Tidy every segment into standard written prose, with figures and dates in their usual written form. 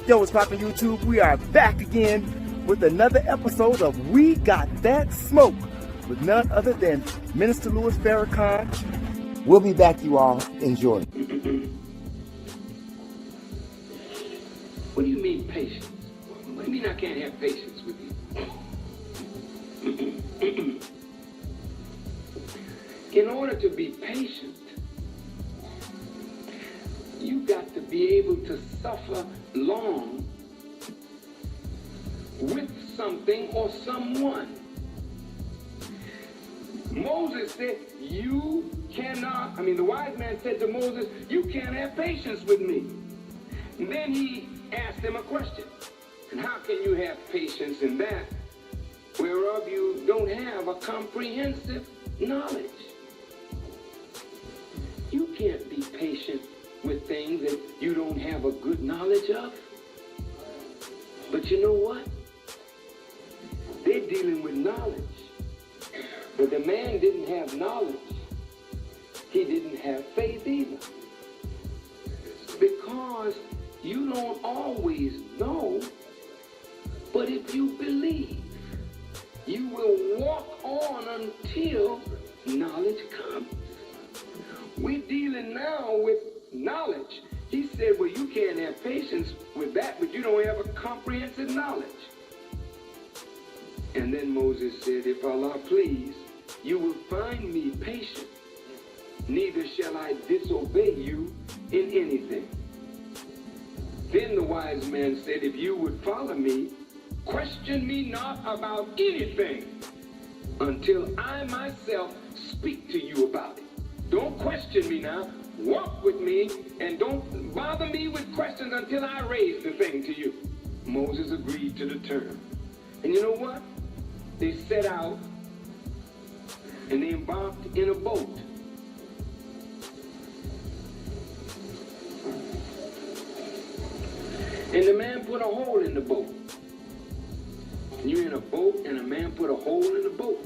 Yo, what's poppin' YouTube? We are back again with another episode of We Got That Smoke with none other than Minister Louis Farrakhan. We'll be back, you all. Enjoy. What do you mean patience? What do you mean I can't have patience with you? In order to be patient, you got to be able to suffer long with something or someone. Moses said, the wise man said to Moses, you can't have patience with me. And then he asked him a question. And how can you have patience in that whereof you don't have a comprehensive knowledge? You can't be patient with things that you don't have a good knowledge of. But you know what? They're dealing with knowledge. But the man didn't have knowledge. He didn't have faith either. Because you don't always know, but if you believe, you will walk on until knowledge comes. We're dealing now with knowledge. He said, well, you can't have patience with that, but you don't have a comprehensive knowledge. And then Moses said, if Allah please, you will find me patient, neither shall I disobey you in anything. Then the wise man said, if you would follow me, question me not about anything until I myself speak to you about it. Don't question me now. Walk with me and don't bother me with questions until I raise the thing to you. Moses agreed to the term. And you know what? They set out and they embarked in a boat. And the man put a hole in the boat. You're in a boat and a man put a hole in the boat.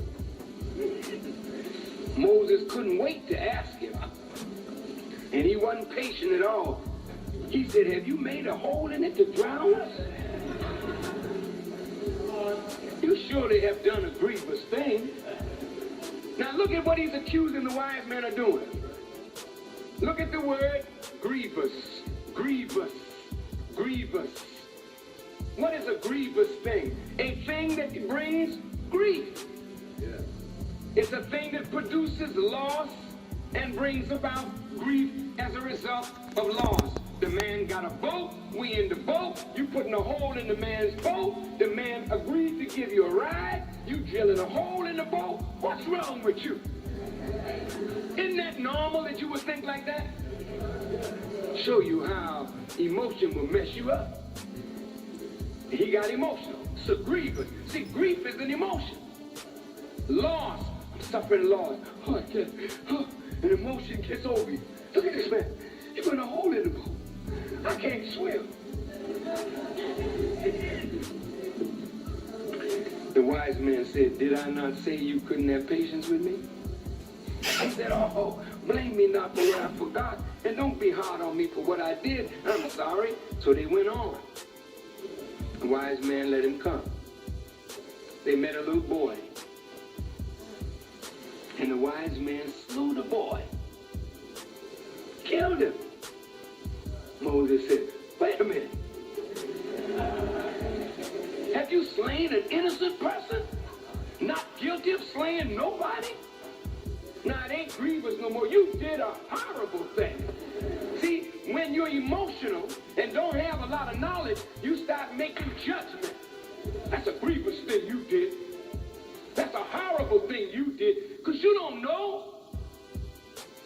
Moses couldn't wait to ask him. And he wasn't patient at all. He said, have you made a hole in it to drown us? You surely have done a grievous thing. Now look at what he's accusing the wise men of doing. Look at the word grievous, grievous, grievous. What is a grievous thing? A thing that brings grief. Yeah. It's a thing that produces loss and brings about grief as a result of loss. The man got a boat, we in the boat, you putting a hole in the man's boat, the man agreed to give you a ride, you drilling a hole in the boat. What's wrong with you? Isn't that normal that you would think like that? Show you how emotion will mess you up. He got emotional. So grievous. See, grief is an emotion. Loss. I'm suffering loss. An emotion gets over you. Look at this man. He put a hole in the boat. I can't swim. The wise man said, did I not say you couldn't have patience with me? He said, oh, blame me not for what I forgot, and don't be hard on me for what I did. I'm sorry. So they went on. The wise man let him come. They met a little boy. And the wise man slew the boy. Killed him. Moses said, wait a minute. Have you slain an innocent person? Not guilty of slaying nobody? Now, it ain't grievous no more. You did a horrible thing. See, when you're emotional and don't have a lot of knowledge, you start making judgment. That's a grievous thing you did. That's a horrible thing you did, because you don't know.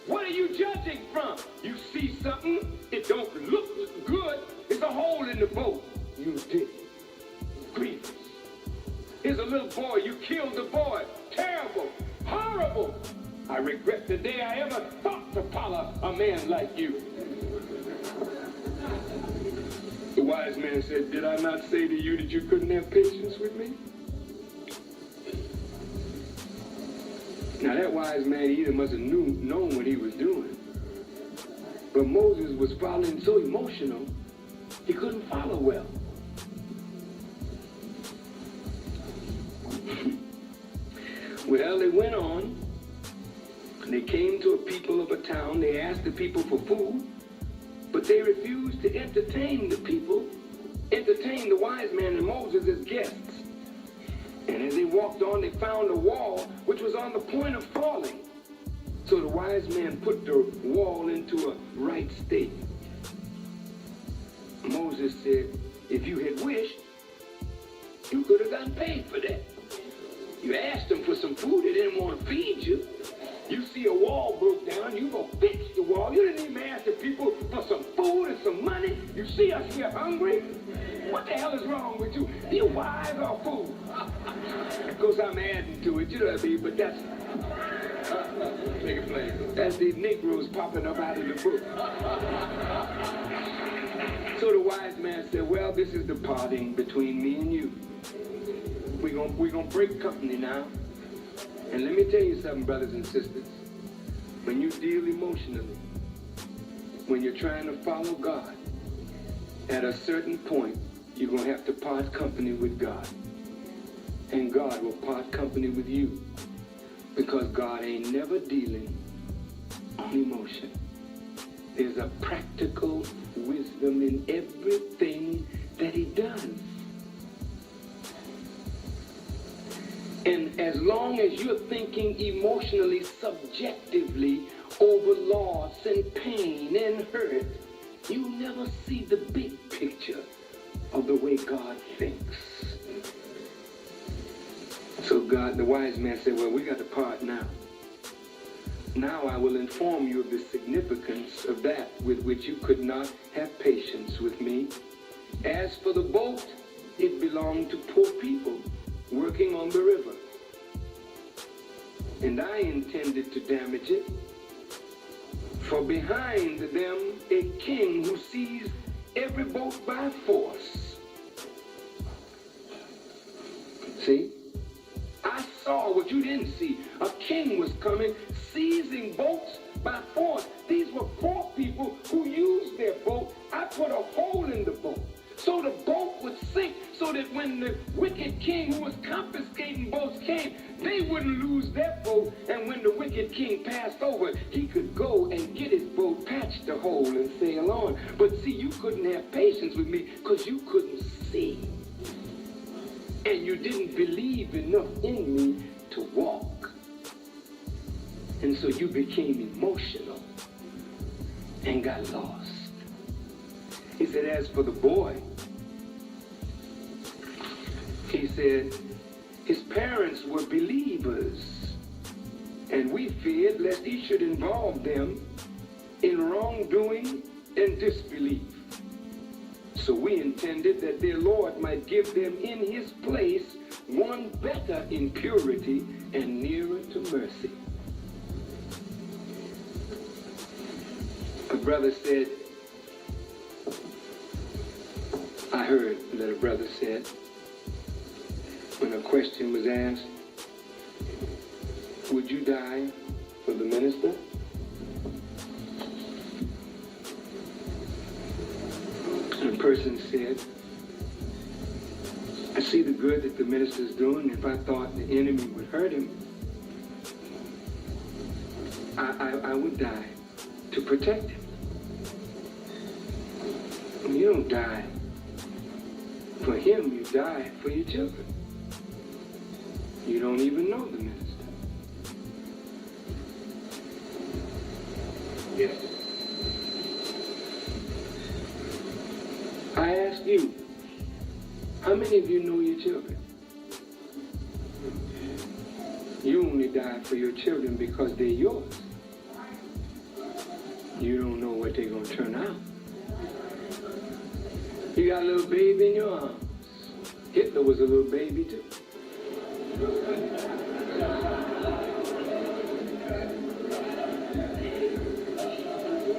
What are you judging from? You see something, it don't look good, it's a hole in the boat. You did. Grievous. Here's a little boy, you killed the boy. Terrible. Horrible. I regret the day I ever thought to follow a man like you. The wise man said, did I not say to you that you couldn't have patience with me? Now that wise man either must have known what he was doing. But Moses was following so emotional He couldn't follow well. Well, they went on. They came to a people of a town. They asked the people for food, but they refused to entertain the people, entertain the wise man and Moses as guests. And as they walked on, they found a wall which was on the point of falling. So the wise man put the wall into a right state. Moses said, if you had wished, you could have gotten paid for that. You asked them for some food, they didn't want to feed you. You see a wall broke down, you go fix the wall. You didn't even ask the people for some food and some money. You see us here hungry? What the hell is wrong with you? You wise or fool? Of course, I'm adding to it, you know what I mean? But that's... make it plain. That's these Negroes popping up out of the book. So the wise man said, well, this is the parting between me and you. We're gonna break company now. And let me tell you something, brothers and sisters. When you deal emotionally, when you're trying to follow God, at a certain point, you're going to have to part company with God. And God will part company with you. Because God ain't never dealing on emotion. There's a practical wisdom in everything that he does. And as long as you're thinking emotionally, subjectively, over loss and pain and hurt, you never see the big picture of the way God thinks. So God, the wise man said, well, we got to part now. Now I will inform you of the significance of that with which you could not have patience with me. As for the boat, it belonged to poor people working on the river. And I intended to damage it. For behind them a king who seized every boat by force. See? I saw what you didn't see. A king was coming, seizing boats by force. These were poor people who used their boat. I put a hole in the boat so the boat would sink, so that when the wicked king who was confiscating boats came, they wouldn't lose their boat. And when the wicked king passed over, he could go and get his boat, patch the hole, and sail on. But see, you couldn't have patience with me because you couldn't see. And you didn't believe enough in me to walk. And so you became emotional and got lost. He said, as for the boy, he said, his parents were believers, and we feared lest he should involve them in wrongdoing and disbelief. So we intended that their Lord might give them in his place one better in purity and nearer to mercy. A brother said, I heard that a brother said, when a question was asked, would you die for the minister? And a person said, I see the good that the minister's doing. If I thought the enemy would hurt him, I would die to protect him. And you don't die for him, you die for your children. You don't even know the minister. Yes. I ask you, how many of you know your children? You only die for your children because they're yours. You don't know what they're going to turn out. You got a little baby in your arms. Hitler was a little baby too.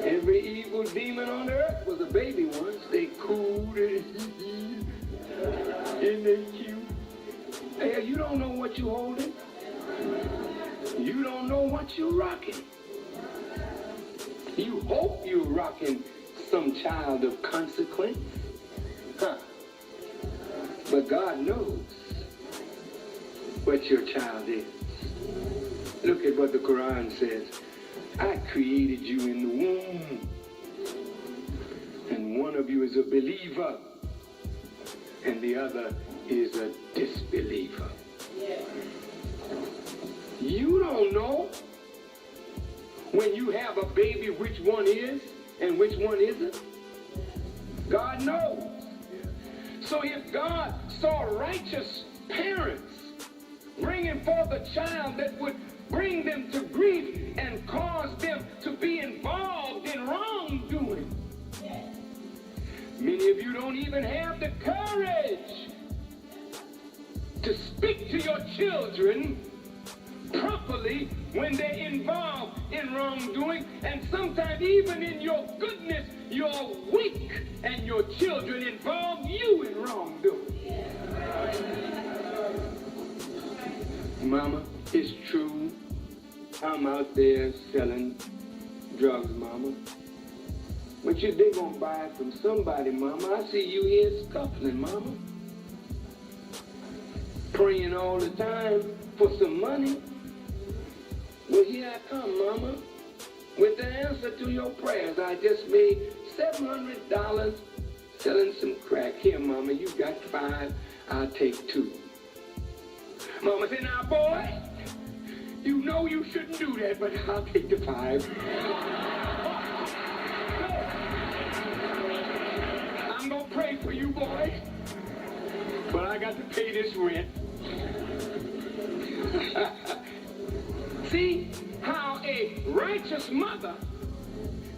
Every evil demon on earth was a baby once. They cooled and they cute. Hey, you don't know what you're holding. You don't know what you're rocking. You hope you're rocking some child of consequence. But God knows what your child is. Look at what the Quran says. I created you in the womb. And one of you is a believer. And the other is a disbeliever. You don't know when you have a baby which one is and which one isn't. God knows. So if God saw righteous parents bringing forth a child that would bring them to grief and cause them to be involved in wrongdoing, many of you don't even have the courage to speak to your children properly when they're involved in wrongdoing, and sometimes even in your goodness, you're weak and your children involve you in wrongdoing. Mama, it's true. I'm out there selling drugs, Mama. But they gonna buy it from somebody, Mama. I see you here scuffling, Mama. Praying all the time for some money. Well, here I come, Mama, with the answer to your prayers. I just made $700 selling some crack. Here, Mama, you got 5. I'll take 2. Mama said, now, boy, you know you shouldn't do that, but I'll take the 5. I'm going to pray for you, boy, but I got to pay this rent. See how a righteous mother,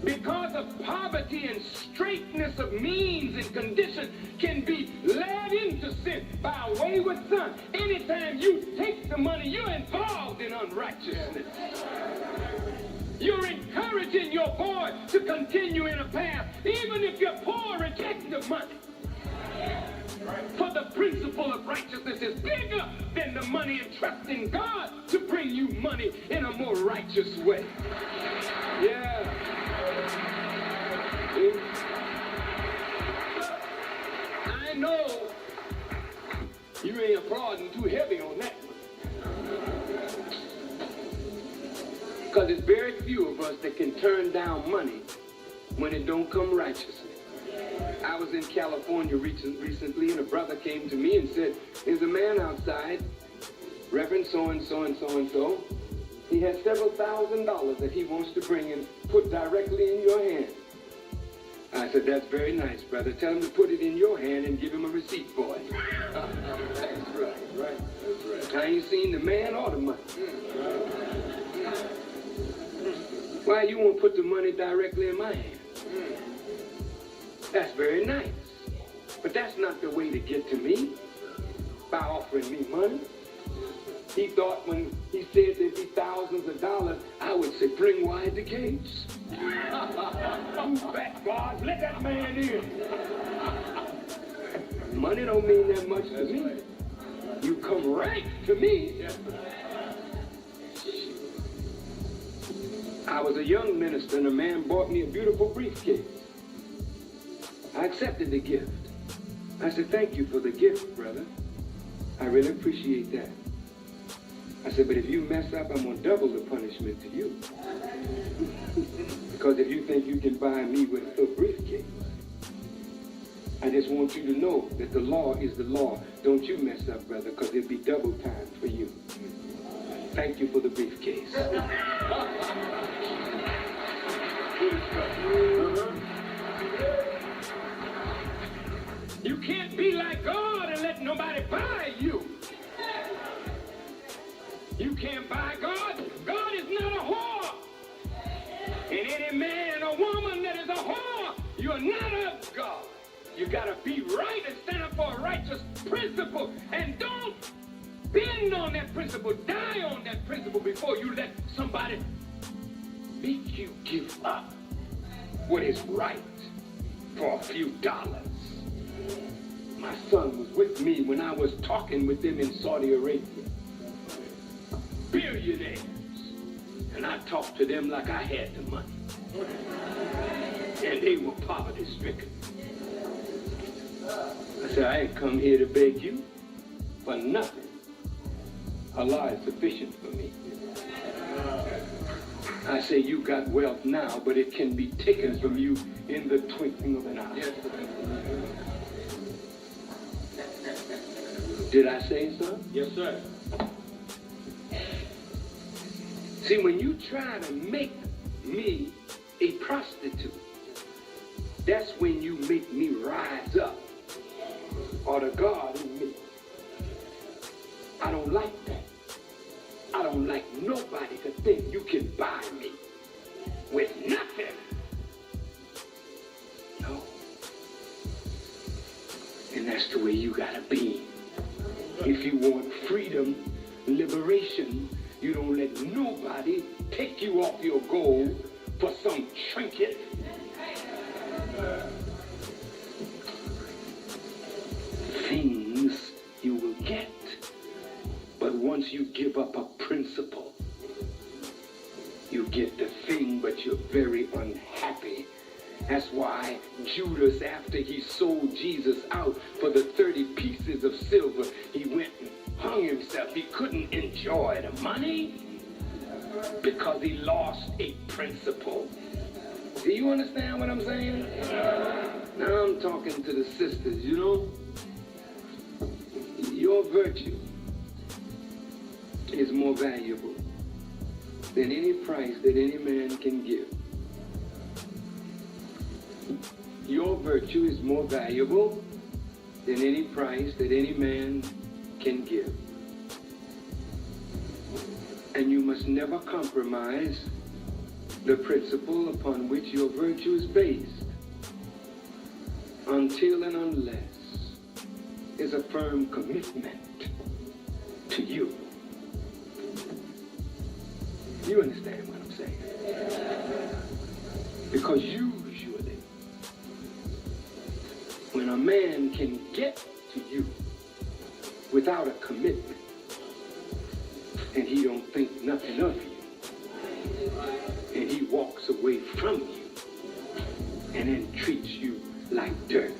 because of poverty and straightness of means and condition, can be led into sin by a wayward son. Anytime you take the money, you're involved in unrighteousness. You're encouraging your boy to continue in a path, even if your poor reject the money. For the principle of righteousness is bigger than the money, and trusting God to bring you money in a more righteous way. Yeah. I know you ain't applauding too heavy on that one. Because it's very few of us that can turn down money when it don't come righteously. I was in California recently, and a brother came to me and said, there's a man outside, Reverend so-and-so and so-and-so. He has several $1,000s that he wants to bring and put directly in your hand. I said, that's very nice, brother. Tell him to put it in your hand and give him a receipt for it. That's right. I ain't seen the man or the money. Why you won't put the money directly in my hand? That's very nice. But that's not the way to get to me, by offering me money. He thought when he said there'd be thousands of dollars, I would say, bring wide the gates. Move back, God, let that man in. Money don't mean that much to me. You come right to me. I was a young minister, and a man bought me a beautiful briefcase. I accepted the gift. I said, thank you for the gift, brother. I really appreciate that. I said, but if you mess up, I'm going to double the punishment to you. Because if you think you can buy me with a little briefcase, I just want you to know that the law is the law. Don't you mess up, brother, because it'll be double time for you. Thank you for the briefcase. You can't be like God and let nobody buy you. You can't buy God. God is not a whore. And any man or woman that is a whore, you're not of God. You gotta be right and stand up for a righteous principle. And don't bend on that principle, die on that principle before you let somebody make you give up what is right for a few dollars. My son was with me when I was talking with them in Saudi Arabia. Billionaires. And I talked to them like I had the money. And they were poverty stricken. I said, I ain't come here to beg you for nothing. Allah is sufficient for me. I say you got wealth now, but it can be taken from you in the twinkling of an eye. Did I say so? Yes, sir. See, when you try to make me a prostitute, that's when you make me rise up, or the God in me. I don't like that. I don't like nobody to think you can buy me with nothing. No. And that's the way you gotta be. If you want freedom, liberation, you don't let nobody take you off your goal for some trinket. Things you will get. But once you give up a principle, you get the thing, but you're very unhappy. That's why Judas, after he sold Jesus out for the 30 pieces of silver, he went and hung himself. He couldn't enjoy the money because he lost a principle. Do you understand what I'm saying? Now I'm talking to the sisters, you know? Your virtue is more valuable than any price that any man can give. Your virtue is more valuable than any price that any man can give. And you must never compromise the principle upon which your virtue is based until and unless there's a firm commitment to you. You understand what I'm saying? Because usually, when a man can get to you without a commitment, and he don't think nothing of you, and he walks away from you, and then treats you like dirt,